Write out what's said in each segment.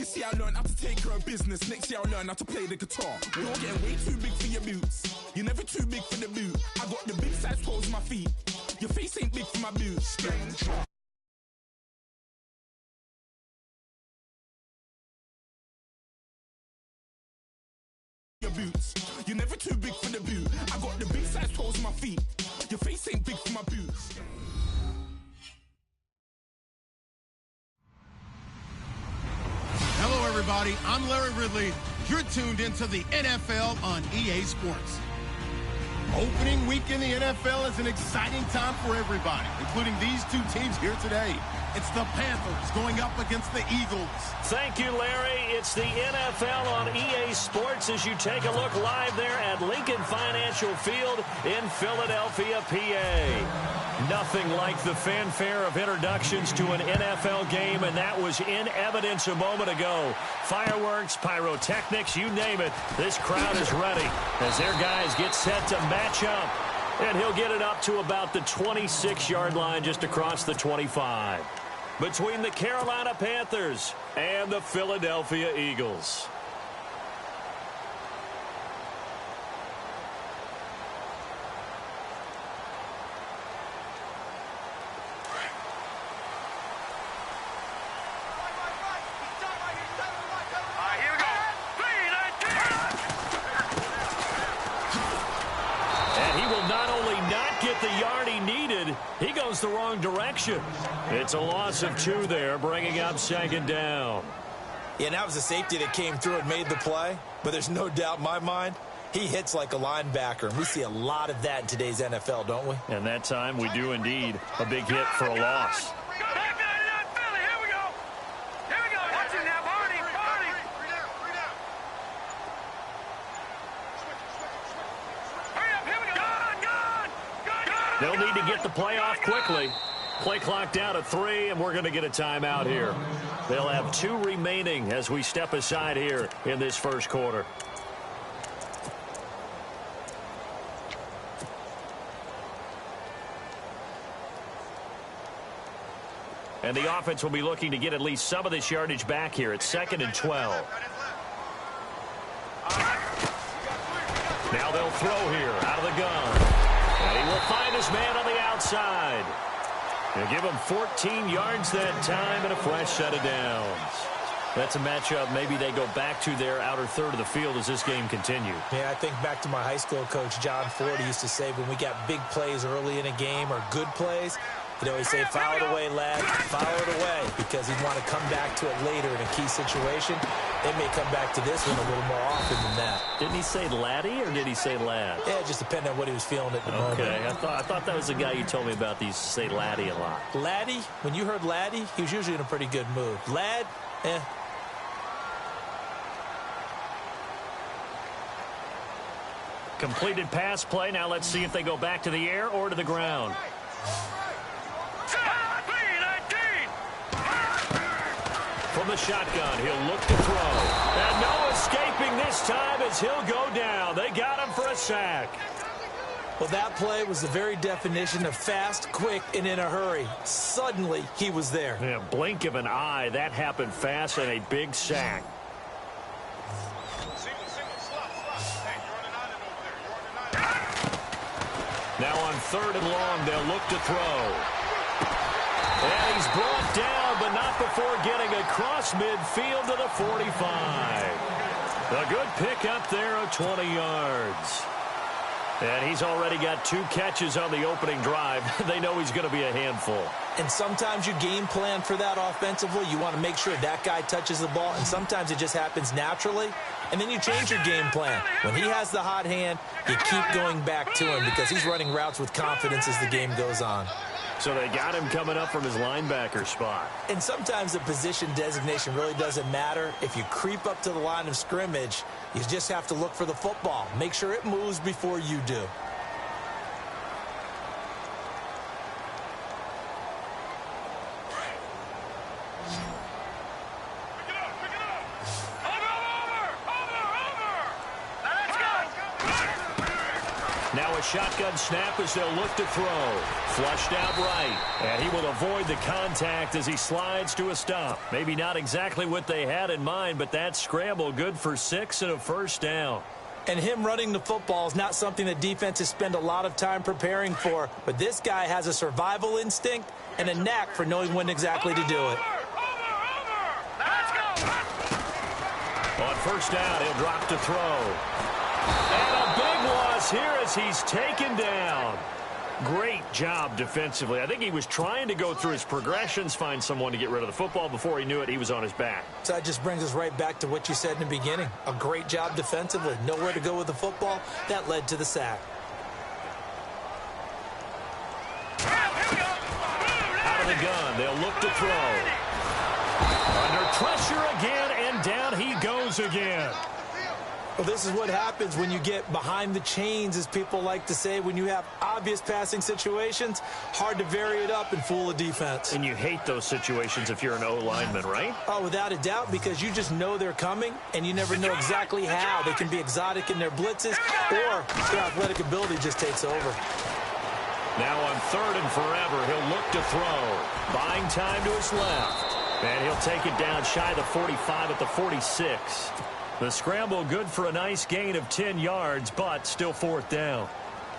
This year I learned how to take care of business. Next year I'll learn how to play the guitar. You're getting way too big for your boots. You're never too big for the boot. I got the big size toes on my feet. Your face ain't big for my boots. Your boots. You're never too big for the boot. I got the big size toes on my feet. Your face ain't big for my boots. Hello, everybody. I'm Larry Ridley. You're tuned into the NFL on EA Sports. Opening week in the NFL is an exciting time for everybody, including these two teams here today. It's the Panthers going up against the Eagles. Thank you, Larry. It's the NFL on EA Sports as you take a look live there at Lincoln Financial Field in Philadelphia, PA. Nothing like the fanfare of introductions to an NFL game, and that was in evidence a moment ago. Fireworks, pyrotechnics, you name it. This crowd is ready as their guys get set to match up. And he'll get it up to about the 26-yard line just across the 25. Between the Carolina Panthers and the Philadelphia Eagles. The yard he needed, he goes the wrong direction. It's a loss of 2 there, bringing up second down. Yeah, and that was a safety that came through and made the play, but there's no doubt in my mind, he hits like a linebacker, and we see a lot of that in today's NFL, don't we? And that time we do indeed. A big hit for a loss. They'll need to get the play off quickly. Play clock down at 3, and we're going to get a timeout here. They'll have 2 remaining as we step aside here in this first quarter. And the offense will be looking to get at least some of this yardage back here at 2nd and 12. Now they'll throw here out of the gun. And he will find his man on the outside. They'll give him 14 yards that time and a fresh set of downs. That's a matchup maybe they go back to their outer third of the field as this game continues. Yeah, I think back to my high school coach, John Ford. He used to say when we got big plays early in a game or good plays, he'd always say, foul it away, lad, foul it away, because he'd want to come back to it later in a key situation. They may come back to this one a little more often than that. Didn't he say laddie or did he say lad? Yeah, it just depended on what he was feeling at the moment. Okay, I thought that was the guy you told me about. These say laddie a lot. Laddie, when you heard laddie, he was usually in a pretty good mood. Lad, eh. Completed pass play. Now let's see if they go back to the air or to the ground. From the shotgun, he'll look to throw. And no escaping this time as he'll go down. They got him for a sack. Well, that play was the very definition of fast, quick, and in a hurry. Suddenly, he was there. Yeah, blink of an eye. That happened fast and a big sack. Now on 3rd and long, they'll look to throw. And he's brought down, but not before getting across midfield to the 45. A good pick up there of 20 yards. And he's already got 2 catches on the opening drive. They know he's going to be a handful. And sometimes you game plan for that offensively. You want to make sure that guy touches the ball, and sometimes it just happens naturally. And then you change your game plan. When he has the hot hand, you keep going back to him because he's running routes with confidence as the game goes on. So they got him coming up from his linebacker spot. And sometimes the position designation really doesn't matter. If you creep up to the line of scrimmage, you just have to look for the football. Make sure it moves before you do. Now Now a shotgun snap as they'll look to throw. Flushed out right. And he will avoid the contact as he slides to a stop. Maybe not exactly what they had in mind, but that scramble good for 6 and a first down. And him running the football is not something that defenses spend a lot of time preparing for. But this guy has a survival instinct and a knack for knowing when exactly to do it. On first down, he'll drop to throw. And a big loss here as he's taken down. Great job defensively. I think he was trying to go through his progressions, find someone to get rid of the football. Before he knew it, he was on his back. So that just brings us right back to what you said in the beginning. A great job defensively. Nowhere to go with the football. That led to the sack. Out of the gun, they'll look to throw. Under pressure again, and down he goes again. Well, this is what happens when you get behind the chains, as people like to say. When you have obvious passing situations, hard to vary it up and fool a defense. And you hate those situations if you're an O-lineman, right? Oh, without a doubt, because you just know they're coming, and you never know exactly how. They can be exotic in their blitzes, or their athletic ability just takes over. Now on 3rd and forever, he'll look to throw. Buying time to his left. And he'll take it down shy of the 45 at the 46. The scramble good for a nice gain of 10 yards, but still 4th down.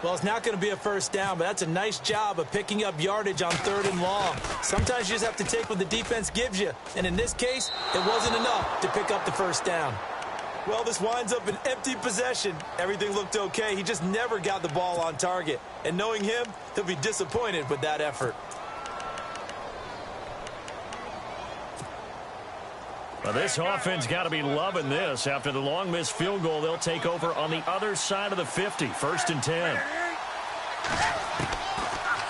Well, it's not going to be a first down, but that's a nice job of picking up yardage on 3rd and long. Sometimes you just have to take what the defense gives you, and in this case, it wasn't enough to pick up the first down. Well, this winds up an empty possession. Everything looked okay. He just never got the ball on target. And knowing him, he'll be disappointed with that effort. Well, this offense got to be loving this. After the long missed field goal, they'll take over on the other side of the 50, 1st and 10.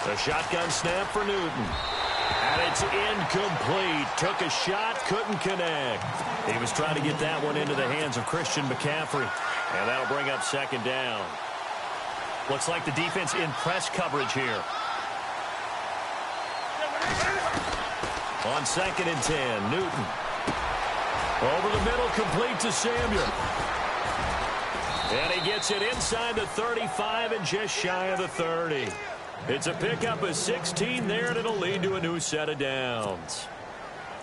The shotgun snap for Newton. And it's incomplete. Took a shot, couldn't connect. He was trying to get that one into the hands of Christian McCaffrey. And that'll bring up 2nd down. Looks like the defense in press coverage here. On 2nd and 10, Newton. Over the middle, complete to Samuel. And he gets it inside the 35 and just shy of the 30. It's a pickup of 16 there, and it'll lead to a new set of downs.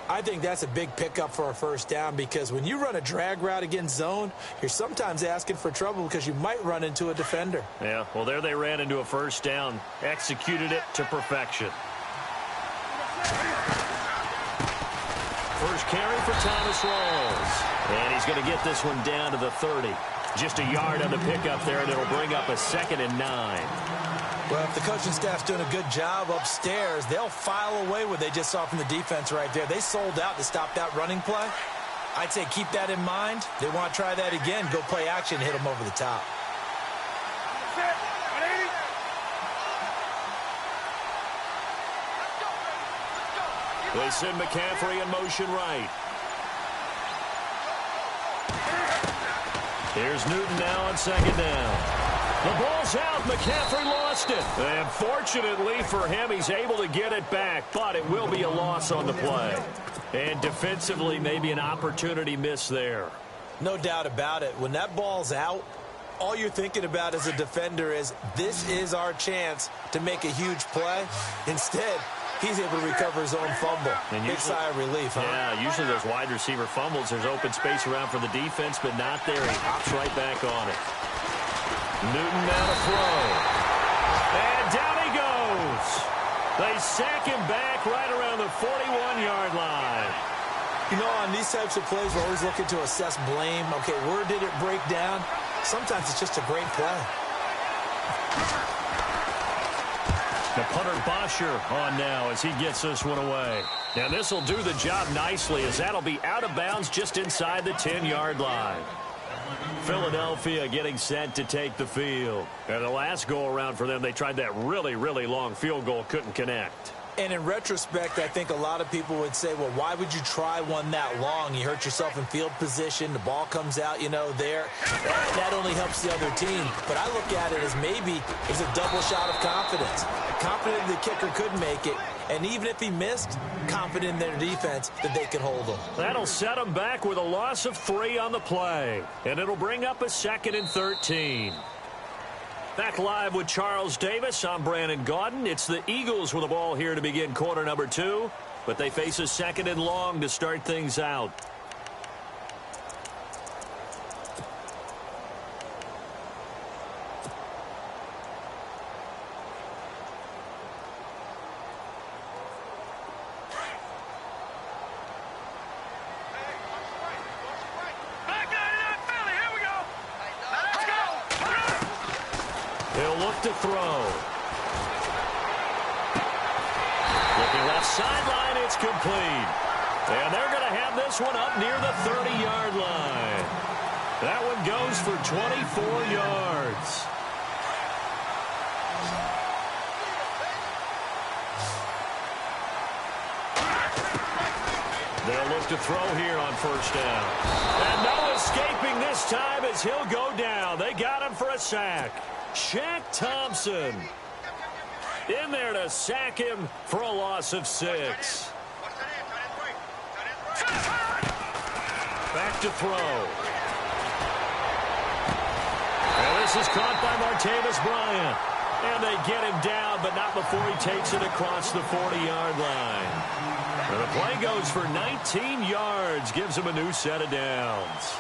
I think that's a big pickup for a first down, because when you run a drag route against zone, you're sometimes asking for trouble because you might run into a defender. Yeah, well, there they ran into a first down. Executed it to perfection. First carry for Thomas Rawls. And he's going to get this one down to the 30. Just a yard on the pickup there, and it'll bring up a 2nd and 9. Well, if the coaching staff's doing a good job upstairs, they'll file away what they just saw from the defense right there. They sold out to stop that running play. I'd say keep that in mind. They want to try that again, go play action, hit them over the top. They send McCaffrey in motion right. Here's Newton now on 2nd down. The ball's out. McCaffrey lost it. And fortunately for him, he's able to get it back, but it will be a loss on the play. And defensively, maybe an opportunity miss there. No doubt about it. When that ball's out, all you're thinking about as a defender is, this is our chance to make a huge play. Instead, he's able to recover his own fumble. And big sigh of relief, huh? Yeah, usually those wide receiver fumbles, there's open space around for the defense, but not there. He hops right back on it. Newton now to throw. And down he goes. They sack him back right around the 41-yard line. You know, on these types of plays, we're always looking to assess blame. Okay, where did it break down? Sometimes it's just a great play. The punter Bosher on now as he gets this one away. Now this will do the job nicely, as that'll be out of bounds just inside the 10-yard line. Philadelphia getting set to take the field. And the last go-around for them, they tried that really, really long field goal, couldn't connect. And in retrospect, I think a lot of people would say, well, why would you try one that long? You hurt yourself in field position. The ball comes out, you know, there. That only helps the other team. But I look at it as maybe it's a double shot of confidence. Confident the kicker could make it. And even if he missed, confident in their defense that they could hold him. That'll set them back with a loss of 3 on the play. And it'll bring up a 2nd and 13. Back live with Charles Davis. I'm Brandon Gaudin. It's the Eagles with the ball here to begin quarter number 2, but they face a 2nd and long to start things out. He'll look to throw. Looking left sideline, it's complete. And they're going to have this one up near the 30-yard line. That one goes for 24 yards. They'll look to throw here on 1st down. And no escaping this time as he'll go down. They got him for a sack. Shaq Thompson in there to sack him for a loss of 6. Back to throw. And this is caught by Martavis Bryant. And they get him down, but not before he takes it across the 40-yard line. And the play goes for 19 yards, gives him a new set of downs.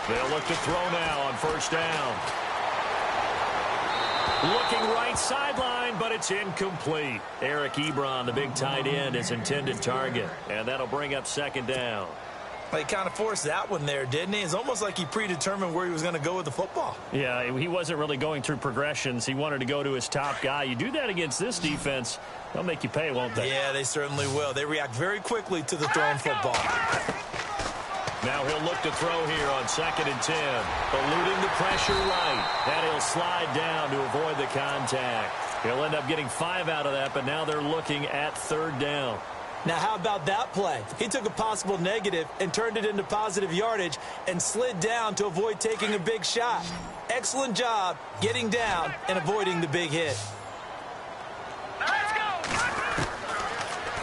They'll look to throw now on 1st down. Looking right sideline, but it's incomplete. Eric Ebron, the big tight end, is intended target. And that'll bring up 2nd down. He kind of forced that one there, didn't he? It's almost like he predetermined where he was going to go with the football. Yeah, he wasn't really going through progressions. He wanted to go to his top guy. You do that against this defense, they'll make you pay, won't they? Yeah, they certainly will. They react very quickly to the thrown football. Now he'll look to throw here on 2nd and 10. Eluding the pressure right. And he'll slide down to avoid the contact. He'll end up getting 5 out of that, but now they're looking at 3rd down. Now, how about that play? He took a possible negative and turned it into positive yardage and slid down to avoid taking a big shot. Excellent job getting down and avoiding the big hit. Let's go.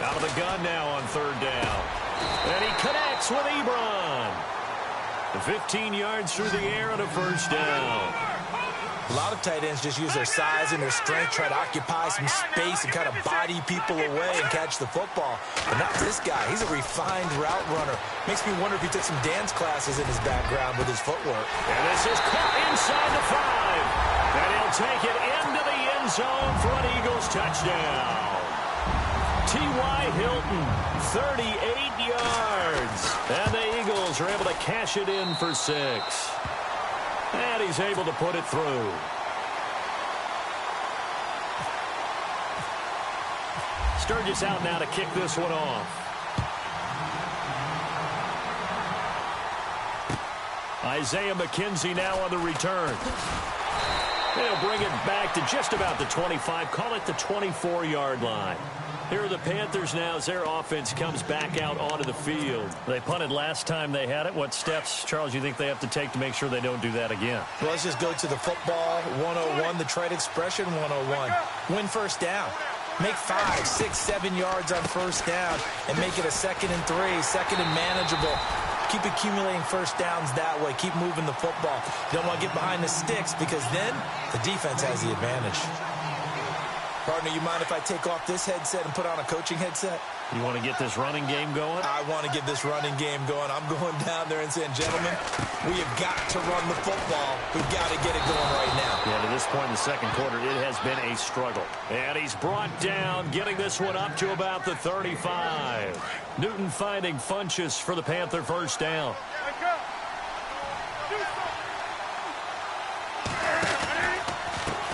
Out of the gun now on 3rd down. And he connects with Ebron. 15 yards through the air and a 1st down. A lot of tight ends just use their size and their strength, try to occupy some space and kind of body people away and catch the football. But not this guy. He's a refined route runner. Makes me wonder if he took some dance classes in his background with his footwork. And this is caught inside the 5. And he'll take it into the end zone for an Eagles touchdown. T.Y. Hilton, 38 yards. And the Eagles are able to cash it in for 6. And he's able to put it through. Sturgis out now to kick this one off. Isaiah McKenzie now on the return. They'll bring it back to just about the 25. Call it the 24-yard line. Here are the Panthers now as their offense comes back out onto the field. They punted last time they had it. What steps, Charles, you think they have to take to make sure they don't do that again? Well, let's just go to the football 101, the trade expression 101. Win 1st down. Make 5, 6, 7 yards on 1st down and make it a 2nd and 3, 2nd and manageable. Keep accumulating 1st downs that way. Keep moving the football. You don't want to get behind the sticks because then the defense has the advantage. Partner, you mind if I take off this headset and put on a coaching headset? You want to get this running game going? I want to get this running game going. I'm going down there and saying, gentlemen, we have got to run the football. We've got to get it going right now. Yeah, to this point in the 2nd quarter, it has been a struggle. And he's brought down, getting this one up to about the 35. Newton finding Funchess for the Panther 1st down.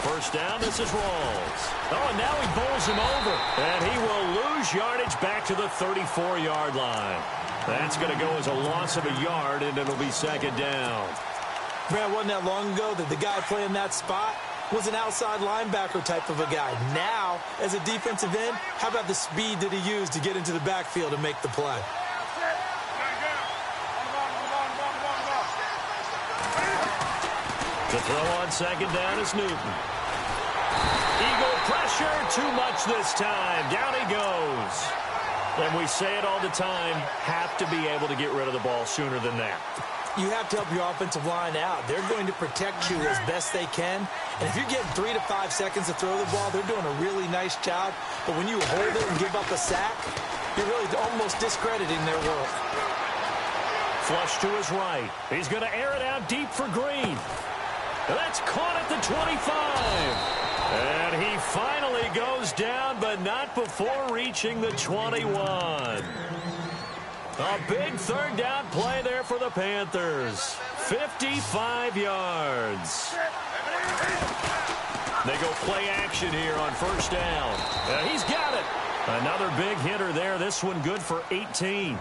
First down, this is Rawls. Oh, and now he bowls him over. And he will lose yardage back to the 34-yard line. That's going to go as a loss of a yard, and it'll be 2nd down. Brad, wasn't that long ago that the guy playing that spot was an outside linebacker type of a guy. Now, as a defensive end, how about the speed that he used to get into the backfield and make the play? The throw on 2nd down is Newton. Eagle pressure, too much this time. Down he goes. And we say it all the time, have to be able to get rid of the ball sooner than that. You have to help your offensive line out. They're going to protect you as best they can. And if you're getting 3 to 5 seconds to throw the ball, they're doing a really nice job. But when you hold it and give up a sack, you're really almost discrediting their work. Flush to his right. He's going to air it out deep for Green. That's caught at the 25. And he finally goes down, but not before reaching the 21. A big third down play there for the Panthers. 55 yards. They go play action here on first down. He's got it. Another big hitter there. This one good for 18.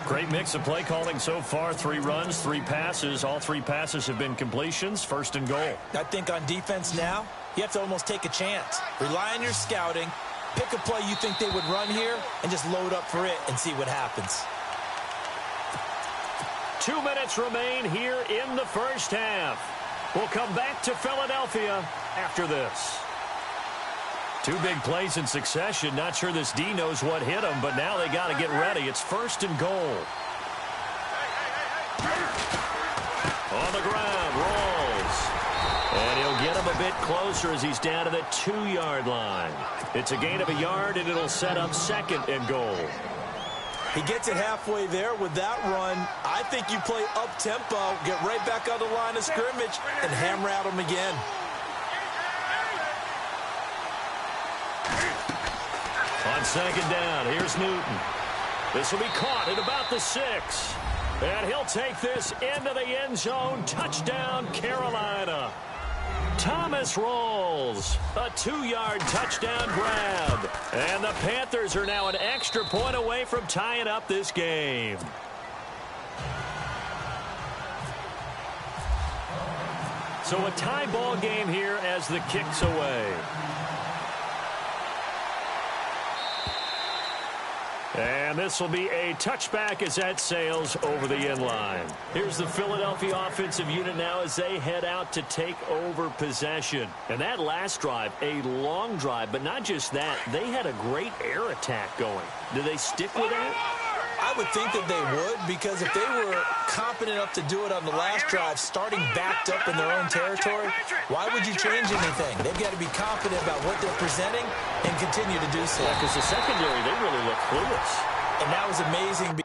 Great mix of play calling so far. 3 runs, 3 passes. All 3 passes have been completions. First and goal. I think on defense now, you have to almost take a chance. Rely on your scouting. Pick a play you think they would run here and just load up for it and see what happens. 2 minutes remain here in the first half. We'll come back to Philadelphia after this. 2 big plays in succession. Not sure this D knows what hit him, but now they got to get ready. It's first and goal. On the ground, rolls. And he'll get him a bit closer as he's down to the 2-yard line. It's a gain of a yard, and it'll set up second and goal. He gets it halfway there with that run. I think you play up-tempo, get right back on the line of scrimmage, and hammer at him again. On second down, here's Newton. This will be caught at about the 6. And he'll take this into the end zone. Touchdown, Carolina. Thomas rolls. A 2-yard touchdown grab. And the Panthers are now an extra point away from tying up this game. So a tie ball game here as the kick's away. And this will be a touchback as that sails over the end line. Here's the Philadelphia offensive unit now as they head out to take over possession. And that last drive, a long drive, but not just that, they had a great air attack going. Do they stick with that? I would think that they would, because if they were confident enough to do it on the last drive, starting backed up in their own territory, why would you change anything? They've got to be confident about what they're presenting and continue to do so. Yeah, because the secondary, they really look clueless. And that was amazing.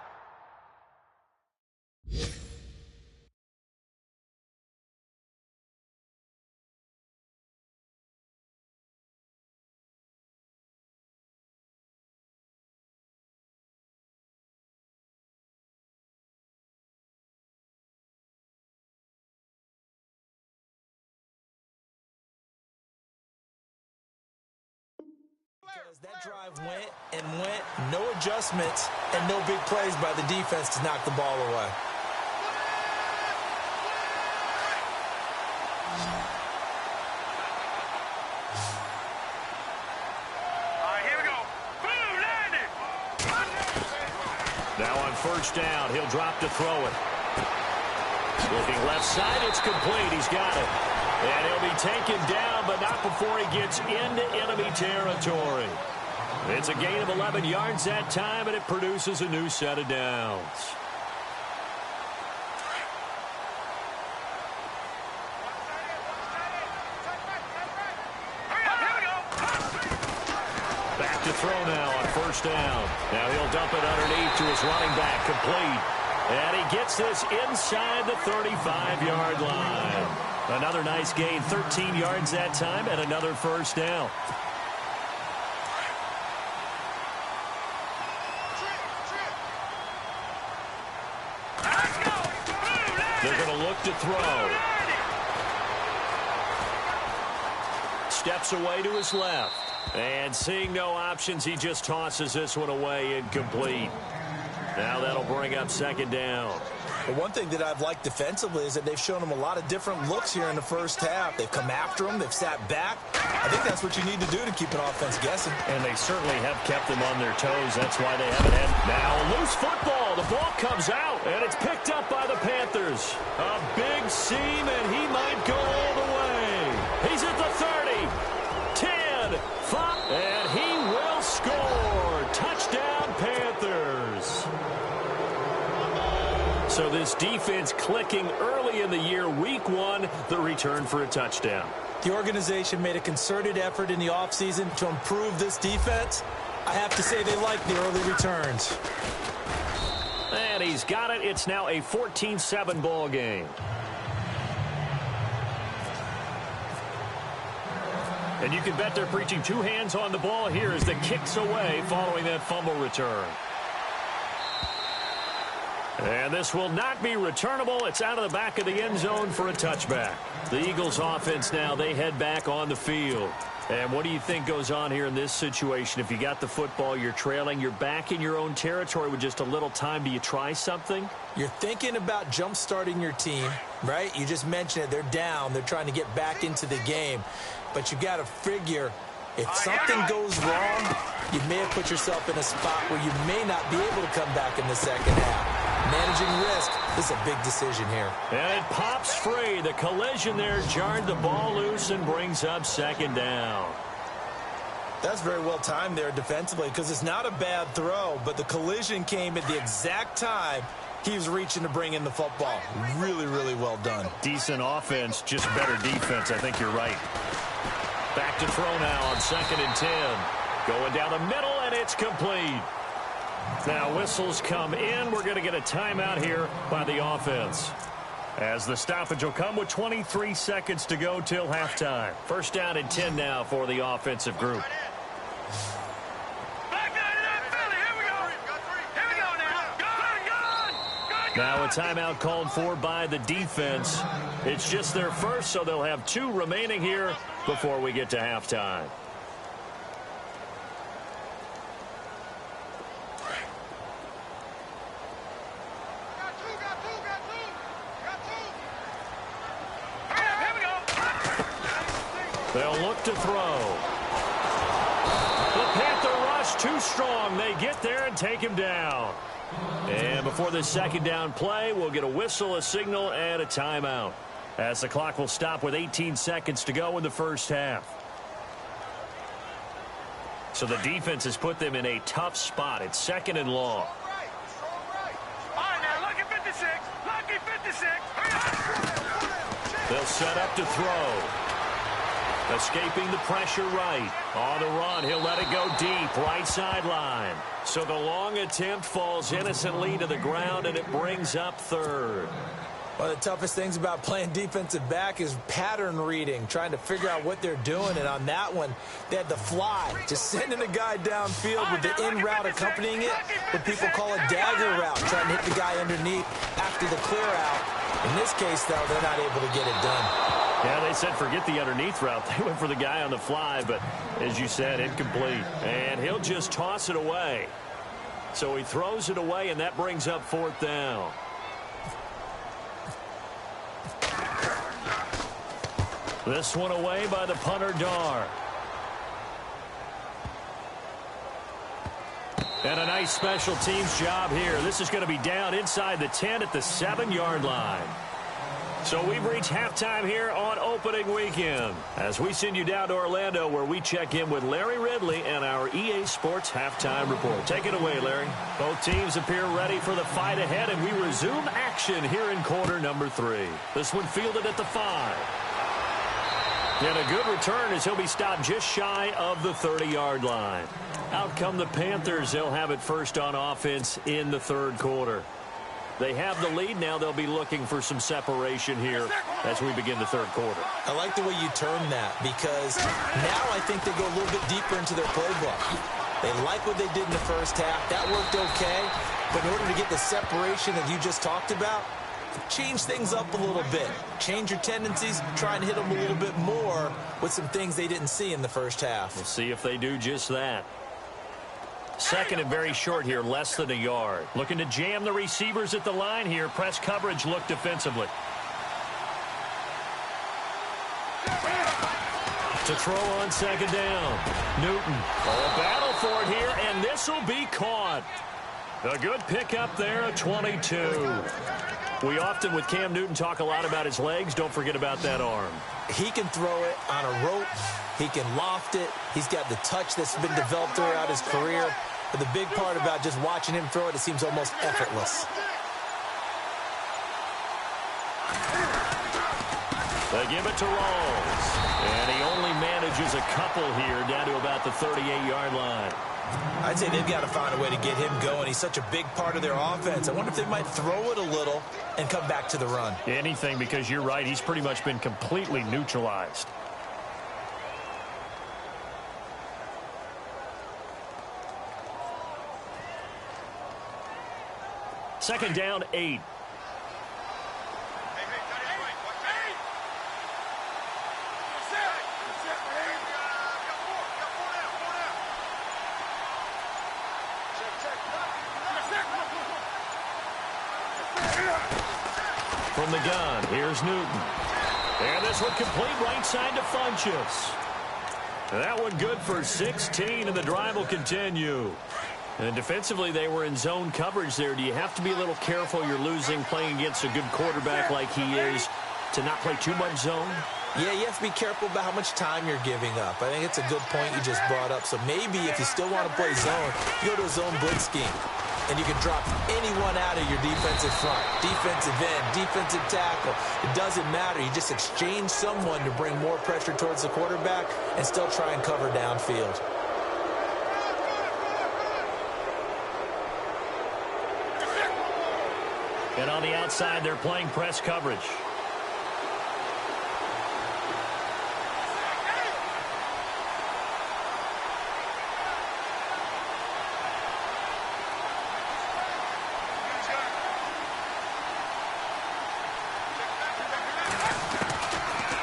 Because that drive went and went, no adjustments and no big plays by the defense to knock the ball away. All right, here we go. Boom, landed. Now on first down, he'll drop to throw it. Looking left side, it's complete. He's got it. And he'll be taken down, but not before he gets into enemy territory. It's a gain of 11 yards that time, and it produces a new set of downs. Back to throw now on first down. Now he'll dump it underneath to his running back, complete. And he gets this inside the 35-yard line. Another nice gain, 13 yards that time, and another first down. They're going to look to throw. Steps away to his left. And seeing no options, he just tosses this one away, incomplete. Now that'll bring up second down. Well, one thing that I've liked defensively is that they've shown them a lot of different looks here in the first half. They've come after them. They've sat back. I think that's what you need to do to keep an offense guessing. And they certainly have kept them on their toes. That's why they haven't had. Now, loose football. The ball comes out, and it's picked up by the Panthers. A big seam, and he might go all the way. He's at the 30, 10, 5, and he will score. Touchdown, Panthers. So this defense clicking early in the year, week 1, the return for a touchdown. The organization made a concerted effort in the offseason to improve this defense. I have to say they like the early returns. And he's got it. It's now a 14-7 ball game. And you can bet they're preaching 2 hands on the ball here as the kick's away following that fumble return. And this will not be returnable. It's out of the back of the end zone for a touchback. The Eagles offense now, they head back on the field. And what do you think goes on here in this situation? If you got the football, you're trailing, you're back in your own territory with just a little time. Do you try something? You're thinking about jump-starting your team, right? You just mentioned it. They're down. They're trying to get back into the game. But you got to figure, if something goes wrong, you may have put yourself in a spot where you may not be able to come back in the second half. Managing risk, this is a big decision here. And it pops free. The collision there jarred the ball loose and brings up second down. That's very well timed there defensively because it's not a bad throw, but the collision came at the exact time he was reaching to bring in the football. Really, really well done. Decent offense, just better defense. I think you're right. Back to throw now on 2nd and 10. Going down the middle, and it's complete. Now whistles come in. We're going to get a timeout here by the offense. As the stoppage will come with 23 seconds to go till halftime. 1st down and 10 now for the offensive group. Now a timeout called for by the defense. It's just their first, so they'll have 2 remaining here before we get to halftime. They'll look to throw. The Panther rush too strong. They get there and take him down. And before the 2nd down play, we'll get a whistle, a signal, and a timeout. As the clock will stop with 18 seconds to go in the first half. So the defense has put them in a tough spot. It's 2nd and long. All right, now, lucky 56. Lucky 56. They'll set up to throw. Escaping the pressure right. On the run, he'll let it go deep, right sideline. So the long attempt falls innocently to the ground, and it brings up 3rd. One of the toughest things about playing defensive back is pattern reading, trying to figure out what they're doing. And on that one, they had the fly, just sending a guy downfield with the in route accompanying it, what people call a dagger route, trying to hit the guy underneath after the clear out. In this case, though, they're not able to get it done. Yeah, they said forget the underneath route. They went for the guy on the fly, but as you said, incomplete. And he'll just toss it away. So he throws it away, and that brings up 4th down. This one away by the punter, Dar. And a nice special teams job here. This is going to be down inside the 10 at the 7-yard line. So we've reached halftime here on opening weekend as we send you down to Orlando where we check in with Larry Ridley and our EA Sports halftime report. Take it away, Larry. Both teams appear ready for the fight ahead, and we resume action here in quarter number 3. This one fielded at the 5. And a good return as he'll be stopped just shy of the 30-yard line. Out come the Panthers. They'll have it first on offense in the 3rd quarter. They have the lead now. They'll be looking for some separation here as we begin the 3rd quarter. I like the way you term that because now I think they go a little bit deeper into their playbook. They like what they did in the first half. That worked okay. But in order to get the separation that you just talked about, change things up a little bit. Change your tendencies. Try and hit them a little bit more with some things they didn't see in the first half. We'll see if they do just that. 2nd and very short here, less than a yard. Looking to jam the receivers at the line here. Press coverage look defensively. To throw on 2nd down. Newton. A battle for it here, and this will be caught. A good pickup there, a 22. We often, with Cam Newton, talk a lot about his legs. Don't forget about that arm. He can throw it on a rope. He can loft it. He's got the touch that's been developed throughout his career. But the big part about just watching him throw it, it seems almost effortless. They give it to Rawls. And he only manages a couple here down to about the 38-yard line. I'd say they've got to find a way to get him going. He's such a big part of their offense. I wonder if they might throw it a little and come back to the run. Anything, because you're right. He's pretty much been completely neutralized. Second down, 8. From the gun, here's Newton. And this one complete right side to Funchess. That one good for 16, and the drive will continue. And defensively, they were in zone coverage there. Do you have to be a little careful? You're losing playing against a good quarterback like he is to not play too much zone? Yeah, you have to be careful about how much time you're giving up. I think it's a good point you just brought up. So maybe if you still want to play zone, you go to a zone blitz scheme. And you can drop anyone out of your defensive front, defensive end, defensive tackle. It doesn't matter. You just exchange someone to bring more pressure towards the quarterback and still try and cover downfield. And on the outside, they're playing press coverage.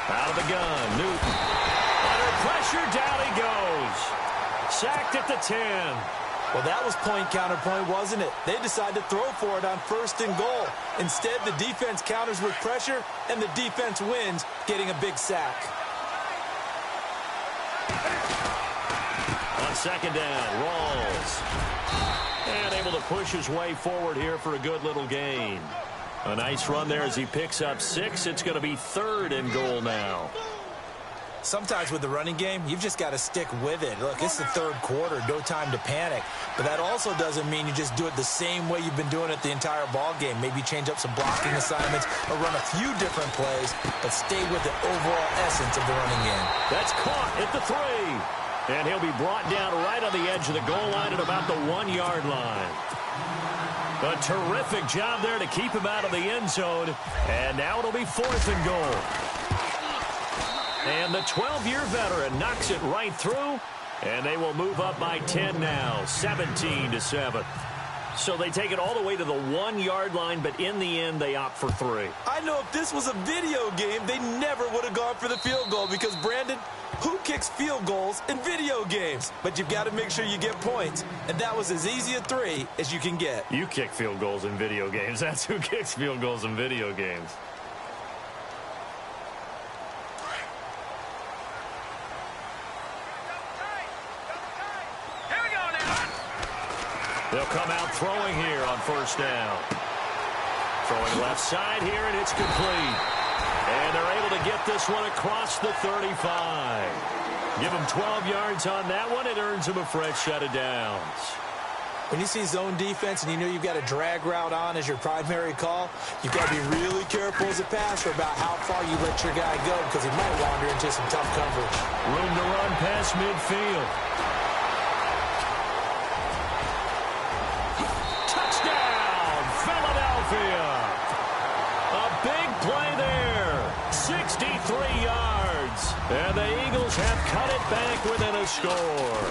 Out of the gun, Newton. Under pressure, down he goes. Sacked at the 10. Well, that was point counterpoint, wasn't it? They decided to throw for it on 1st and goal. Instead, the defense counters with pressure, and the defense wins, getting a big sack. On second down, Rawls. And able to push his way forward here for a good little gain. A nice run there as he picks up 6. It's going to be 3rd and goal now. Sometimes with the running game, you've just got to stick with it. Look, it's the 3rd quarter, no time to panic. But that also doesn't mean you just do it the same way you've been doing it the entire ball game. Maybe change up some blocking assignments or run a few different plays, but stay with the overall essence of the running game. That's caught at the 3. And he'll be brought down right on the edge of the goal line at about the 1-yard line. A terrific job there to keep him out of the end zone. And now it'll be 4th and goal. And the 12-year veteran knocks it right through. And they will move up by 10 now, 17-7. So they take it all the way to the 1-yard line, but in the end, they opt for 3. I know if this was a video game, they never would have gone for the field goal because, Brandon, who kicks field goals in video games? But you've got to make sure you get points, and that was as easy a 3 as you can get. You kick field goals in video games. That's who kicks field goals in video games. They'll come out throwing here on 1st down. Throwing left side here, and it's complete. And they're able to get this one across the 35. Give them 12 yards on that one. It earns them a fresh set of downs. When you see zone defense and you know you've got a drag route on as your primary call, you've got to be really careful as a passer about how far you let your guy go because he might wander into some tough coverage. Room to run past midfield. Touchdown, Philadelphia. A big play there. 63 yards. And the Eagles have cut it back within a score.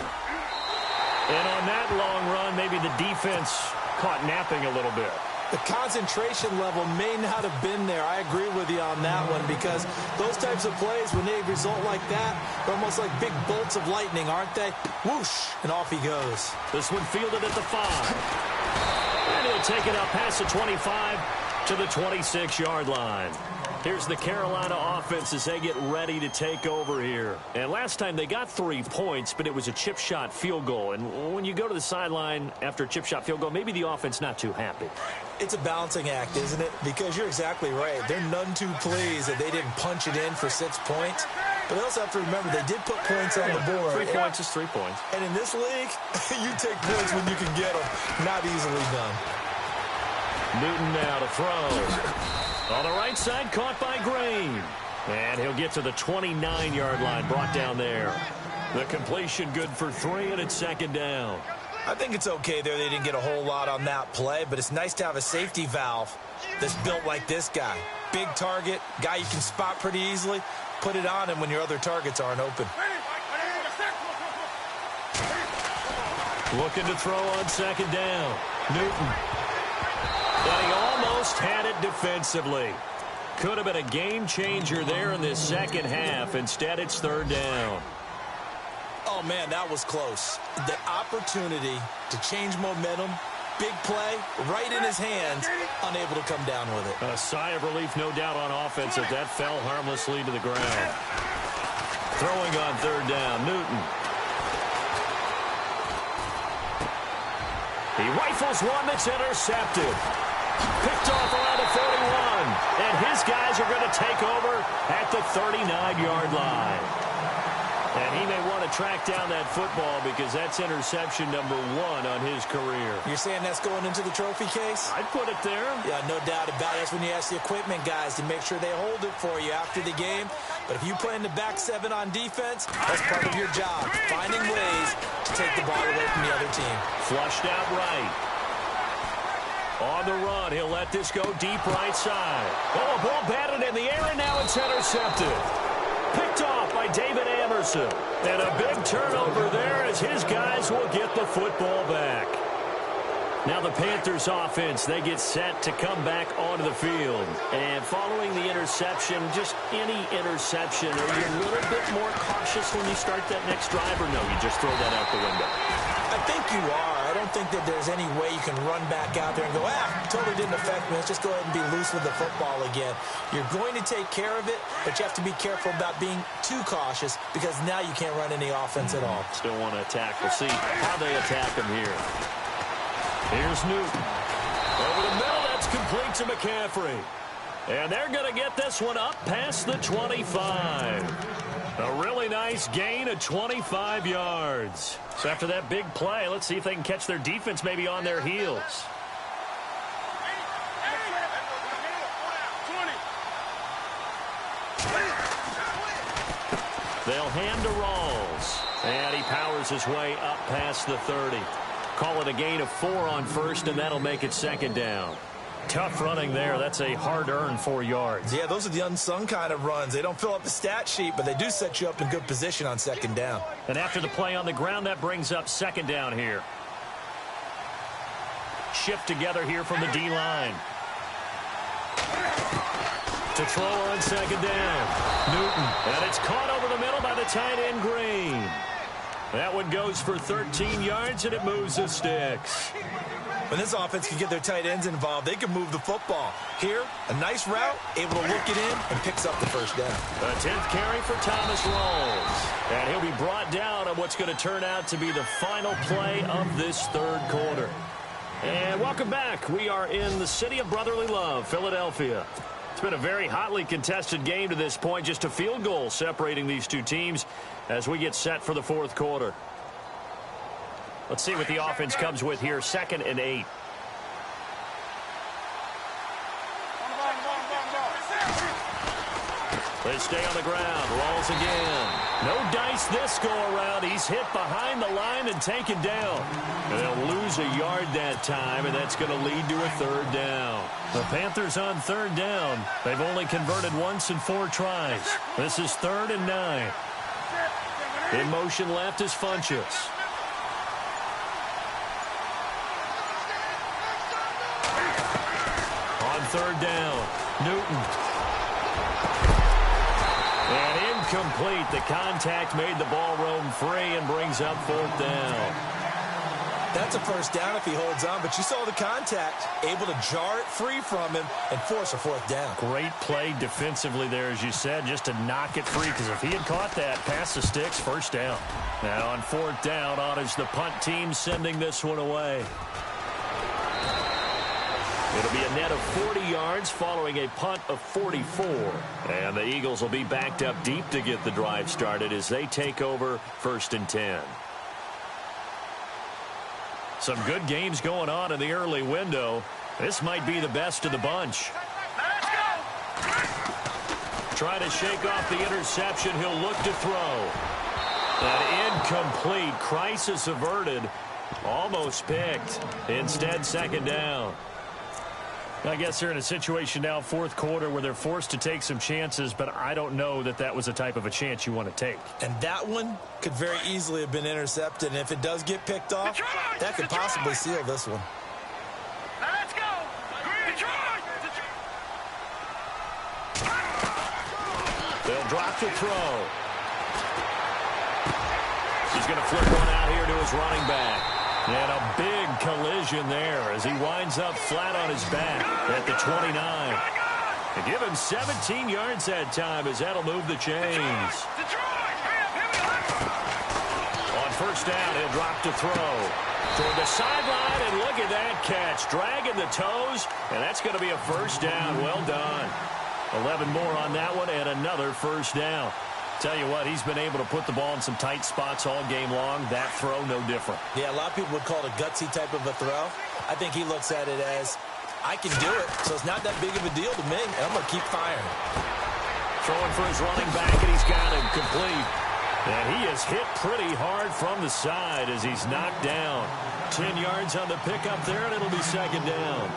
And on that long run, maybe the defense caught napping a little bit. The concentration level may not have been there. I agree with you on that one because those types of plays, when they result like that, they're almost like big bolts of lightning, aren't they? Whoosh, and off he goes. This one fielded at the 5. And he'll take it up past the 25 to the 26-yard line. Here's the Carolina offense as they get ready to take over here. And last time they got 3 points, but it was a chip shot field goal. And when you go to the sideline after a chip shot field goal, maybe the offense not too happy. It's a balancing act, isn't it? Because you're exactly right. They're none too pleased that they didn't punch it in for 6 points. But they also have to remember they did put points on the board. 3 points is 3 points. And in this league, you take points when you can get them. Not easily done. Newton now to throw. On the right side, caught by Green. And he'll get to the 29-yard line, brought down there. The completion good for 3, and it's second down. I think it's okay there. They didn't get a whole lot on that play, but it's nice to have a safety valve that's built like this guy. Big target, guy you can spot pretty easily. Put it on him when your other targets aren't open. Looking to throw on second down. Newton. But he almost had it defensively. Could have been a game changer there in this second half. Instead, it's third down. Oh, man, that was close. The opportunity to change momentum, big play, right in his hands, unable to come down with it. A sigh of relief, no doubt, on offense if that fell harmlessly to the ground. Throwing on third down, Newton. He rifles one that's intercepted. Picked off around the 41. And his guys are going to take over at the 39-yard line. And he may want to track down that football because that's interception number 1 on his career. You're saying that's going into the trophy case? I'd put it there. Yeah, no doubt about it. That's when you ask the equipment guys to make sure they hold it for you after the game. But if you play in the back 7 on defense, that's part of your job, finding ways to take the ball away from the other team. Flushed out right. On the run, he'll let this go deep right side. Oh, a ball batted in the air, and now it's intercepted. Picked off by David Anderson. And a big turnover there as his guys will get the football back. Now the Panthers offense, they get set to come back onto the field. And following the interception, just any interception, are you a little bit more cautious when you start that next drive, or no, you just throw that out the window? I think you are. I don't think that there's any way you can run back out there and go, totally didn't affect me. Let's just go ahead and be loose with the football again. You're going to take care of it, but you have to be careful about being too cautious because now you can't run any offense at all. Still want to attack. We'll see how they attack him here. Here's Newton. Over the middle, that's complete to McCaffrey. And they're going to get this one up past the 25. A really nice gain of 25 yards. So after that big play, let's see if they can catch their defense maybe on their heels. They'll hand to Rawls. And he powers his way up past the 30. Call it a gain of 4 on first, and that'll make it second down. Tough running there. That's a hard-earned 4 yards. Yeah, those are the unsung kind of runs. They don't fill up the stat sheet, but they do set you up in good position on second down. And after the play on the ground, that brings up second down here. Shift together here from the D-line. To throw on second down. Newton. And it's caught over the middle by the tight end, Green. That one goes for 13 yards, and it moves the sticks. When this offense can get their tight ends involved, they can move the football. Here, a nice route, able to look it in, and picks up the first down. A 10th carry for Thomas Rawls. And he'll be brought down on what's going to turn out to be the final play of this third quarter. And welcome back. We are in the city of brotherly love, Philadelphia. It's been a very hotly contested game to this point. Just a field goal separating these two teams as we get set for the fourth quarter. Let's see what the offense comes with here. 2nd and 8. They stay on the ground. Rawls again. No dice this go-around. He's hit behind the line and taken down. And they'll lose a yard that time, and that's going to lead to a third down. The Panthers on third down. They've only converted once in 4 tries. This is 3rd and 9. In motion left is Funchess. On third down, Newton. And incomplete. The contact made the ball roam free and brings up 4th down. That's a first down if he holds on, but you saw the contact, able to jar it free from him and force a 4th down. Great play defensively there, as you said, just to knock it free, because if he had caught that, past the sticks, first down. Now on 4th down, on is the punt team sending this one away. It'll be a net of 40 yards following a punt of 44. And the Eagles will be backed up deep to get the drive started as they take over 1st and 10. Some good games going on in the early window. This might be the best of the bunch. Let's go! Trying to shake off the interception. He'll look to throw. An incomplete. Crisis averted. Almost picked. Instead, second down. I guess they're in a situation now, fourth quarter, where they're forced to take some chances, but I don't know that that was the type of a chance you want to take. And that one could very easily have been intercepted, and if it does get picked off, that could possibly seal this one. Now let's go. Detroit. They'll drop to throw. He's going to flip one out here to his running back. And a big collision there as he winds up flat on his back at the 29. They give him 17 yards that time as that'll move the chains. On first down, he'll drop to throw. Toward the sideline, and look at that catch. Dragging the toes, and that's going to be a first down. Well done. 11 more on that one, and another first down. Tell you what, he's been able to put the ball in some tight spots all game long. That throw, no different. Yeah, a lot of people would call it a gutsy type of a throw. I think he looks at it as, I can do it, so it's not that big of a deal to me, and I'm going to keep firing. Throwing for his running back, and he's got him complete. And he is hit pretty hard from the side as he's knocked down. 10 yards on the pickup there, and it'll be second down.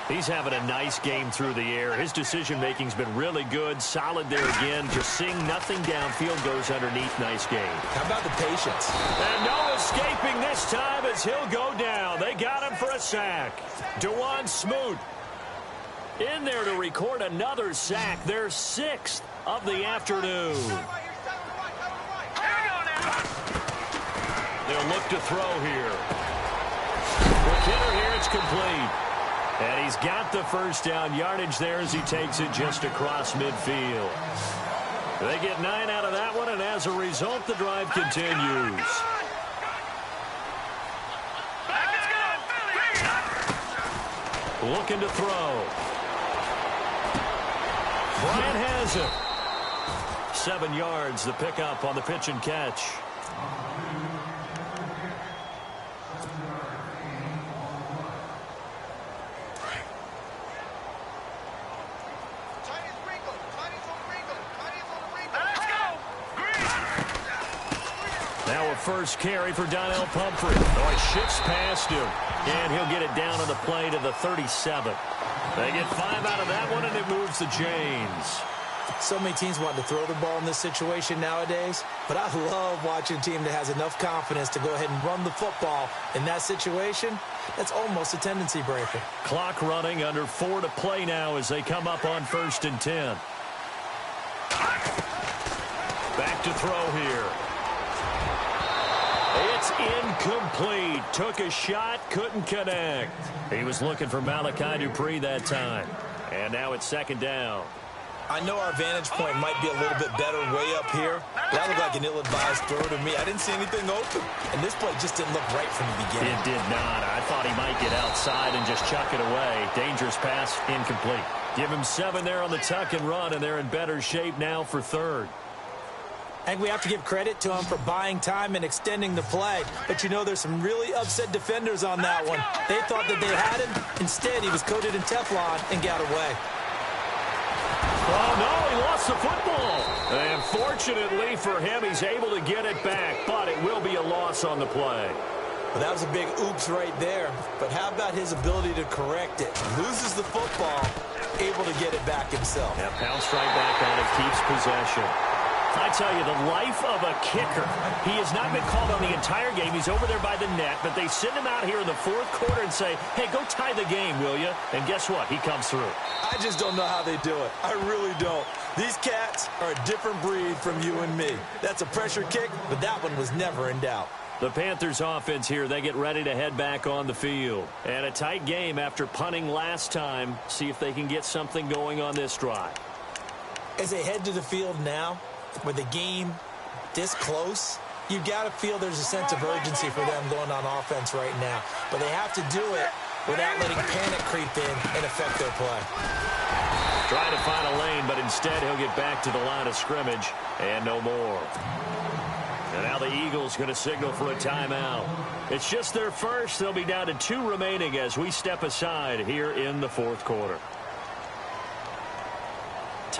He's having a nice game through the air. His decision-making's been really good. Solid there again. Just seeing nothing downfield, goes underneath. Nice game. How about the patience? And no escaping this time as he'll go down. They got him for a sack. DeJuan Smoot in there to record another sack. Their 6th of the afternoon. They'll look to throw here. For Kidder here, it's complete. And he's got the first down yardage there as he takes it just across midfield. They get 9 out of that one, and as a result, the drive continues. Looking to throw. Bryant has it. 7 yards, the pickup on the pitch and catch. First carry for Donnell Pumphrey. Oh, he shifts past him, and he'll get it down on the play to the 37. They get 5 out of that one, and it moves the chains. So many teams want to throw the ball in this situation nowadays, but I love watching a team that has enough confidence to go ahead and run the football in that situation. That's almost a tendency breaker. Clock running, under 4 to play now as they come up on 1st and 10. Back to throw here. It's incomplete. Took a shot, couldn't connect. He was looking for Malachi Dupree that time. And now it's second down. I know our vantage point might be a little bit better way up here. That looked like an ill-advised throw to me. I didn't see anything open. And this play just didn't look right from the beginning. It did not. I thought he might get outside and just chuck it away. Dangerous pass, incomplete. Give him 7 there on the tuck and run, and they're in better shape now for third. I think we have to give credit to him for buying time and extending the play. But, you know, there's some really upset defenders on that one. They thought that they had him. Instead, he was coated in Teflon and got away. Oh, no, he lost the football. And fortunately for him, he's able to get it back. But it will be a loss on the play. Well, that was a big oops right there. But how about his ability to correct it? Loses the football, able to get it back himself. Yeah, pounced right back on it, keeps possession. I tell you, the life of a kicker. He has not been called on the entire game. He's over there by the net, but they send him out here in the fourth quarter and say, hey, go tie the game, will you? And guess what? He comes through. I just don't know how they do it. I really don't. These cats are a different breed from you and me. That's a pressure kick, but that one was never in doubt. The Panthers offense here, they get ready to head back on the field. And a tight game after punting last time. See if they can get something going on this drive. As they head to the field now, with the game this close, you've got to feel there's a sense of urgency for them going on offense right now. But they have to do it without letting panic creep in and affect their play. Trying to find a lane, but instead he'll get back to the line of scrimmage and no more. And now the Eagles going to signal for a timeout. It's just their first. They'll be down to 2 remaining as we step aside here in the fourth quarter.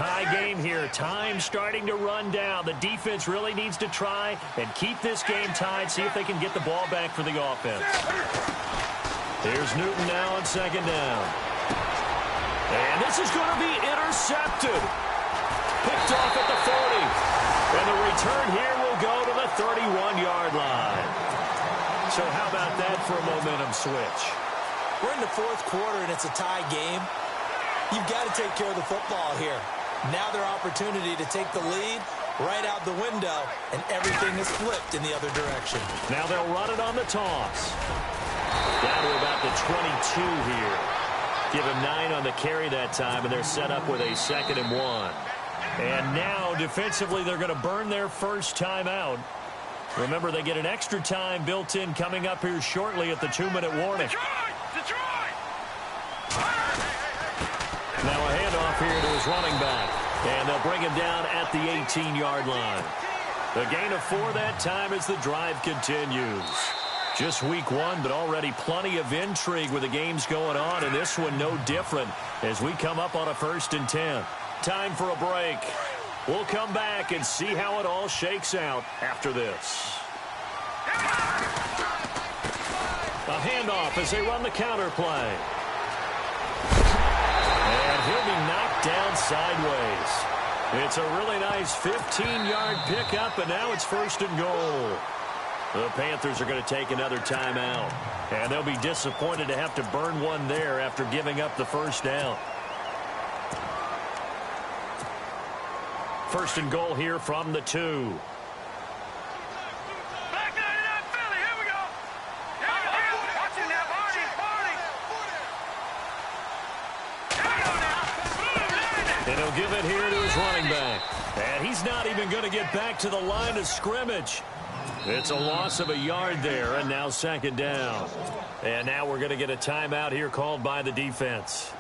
tie game here. Time starting to run down. The defense really needs to try and keep this game tied, see if they can get the ball back for the offense. Here's Newton now on second down. And this is going to be intercepted. Picked off at the 40. And the return here will go to the 31-yard line. So how about that for a momentum switch? We're in the fourth quarter, and it's a tie game. You've got to take care of the football here. Now their opportunity to take the lead right out the window, and everything is flipped in the other direction. Now they'll run it on the toss. Down to about the 22 here. Give him 9 on the carry that time, and they're set up with a 2nd and 1. And now, defensively, they're going to burn their first timeout. Remember, they get an extra time built in coming up here shortly at the 2-minute warning. Detroit! Now a handoff here to his running back. And they'll bring him down at the 18-yard line. A gain of 4 that time as the drive continues. Just week 1, but already plenty of intrigue with the games going on, and this one no different as we come up on a 1st and 10. Time for a break. We'll come back and see how it all shakes out after this. A handoff as they run the counter play. And he'll be knocked down sideways. It's a really nice 15-yard pickup, and now it's 1st and goal. The Panthers are going to take another timeout, and they'll be disappointed to have to burn one there after giving up the first down. 1st and goal here from the 2. Back 99 Philly, here we go. Watch it now, Barney. And he'll give it here to his running back. And he's not even going to get back to the line of scrimmage. It's a loss of a yard there, and now 2nd down. And now we're going to get a timeout here called by the defense.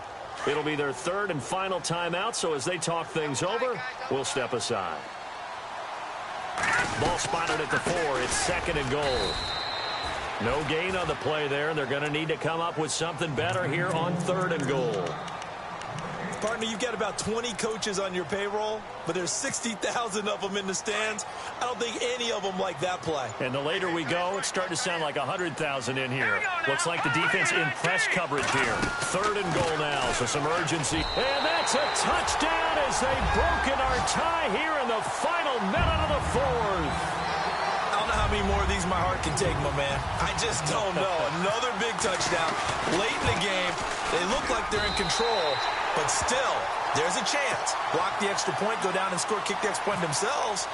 It'll be their 3rd and final timeout, so as they talk things over, we'll step aside. Ball spotted at the 4. It's 2nd and goal. No gain on the play there, and they're going to need to come up with something better here on 3rd and goal. Partner, you've got about 20 coaches on your payroll, but there's 60,000 of them in the stands. I don't think any of them like that play. And the later we go, it's starting to sound like 100,000 in here. Looks like the defense in press coverage here. 3rd and goal now, so some urgency. And that's a touchdown as they've broken our tie here in the final minute of the 4th. I don't know how many more of these my heart can take, my man. I just don't know. Another big touchdown late in the game. They look like they're in control, but still, there's a chance. Block the extra point, go down and score, kick the extra point themselves.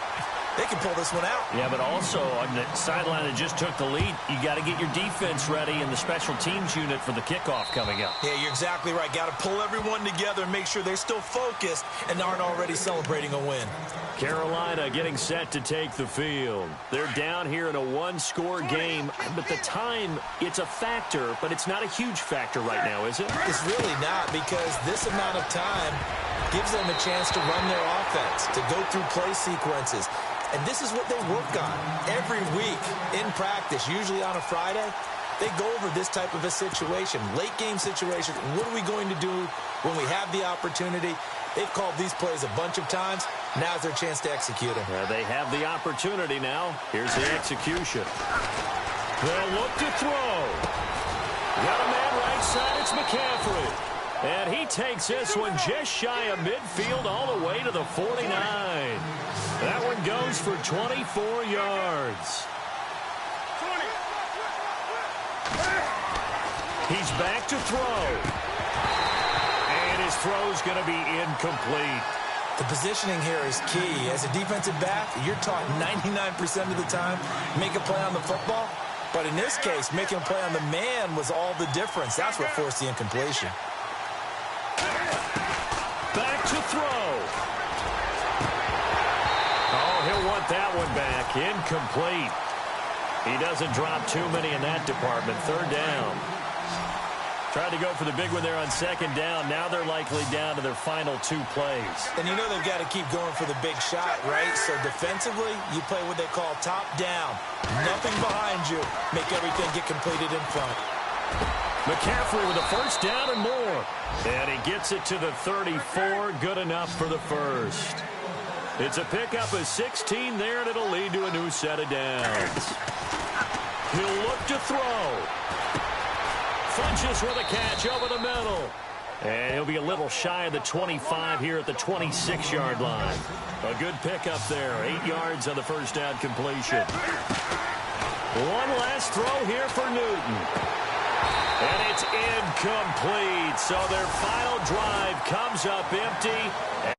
They can pull this one out. Yeah, but also on the sideline that just took the lead, you got to get your defense ready and the special teams unit for the kickoff coming up. Yeah, you're exactly right. Got to pull everyone together and make sure they're still focused and aren't already celebrating a win. Carolina getting set to take the field. They're down here in a 1-score game, but the time, it's a factor, but it's not a huge factor right now, is it? It's really not, because this amount of time gives them a chance to run their offense, to go through play sequences. And this is what they work on every week in practice, usually on a Friday. They go over this type of a situation, late game situation. What are we going to do when we have the opportunity? They've called these plays a bunch of times. Now's their chance to execute them. They have the opportunity now. Here's the execution. They'll look to throw. Got a man right side. It's McCaffrey. And he takes this one just shy of midfield all the way to the 49. That one goes for 24 yards. He's back to throw. And his throw's going to be incomplete. The positioning here is key. As a defensive back, you're taught 99% of the time, make a play on the football. But in this case, making a play on the man was all the difference. That's what forced the incompletion. Back to throw. Oh, he'll want that one back. Incomplete. He doesn't drop too many in that department. 3rd down. Tried to go for the big one there on 2nd down. Now they're likely down to their final 2 plays. And you know they've got to keep going for the big shot, right? So defensively, you play what they call top down. Nothing behind you. Make everything get completed in front. McCaffrey with a first down and more. And he gets it to the 34. Good enough for the first. It's a pickup of 16 there, and it'll lead to a new set of downs. He'll look to throw. Funches with a catch over the middle. And he'll be a little shy of the 25 here at the 26-yard line. A good pickup there. 8 yards on the first down completion. One last throw here for Newton. And it's incomplete. So their final drive comes up empty.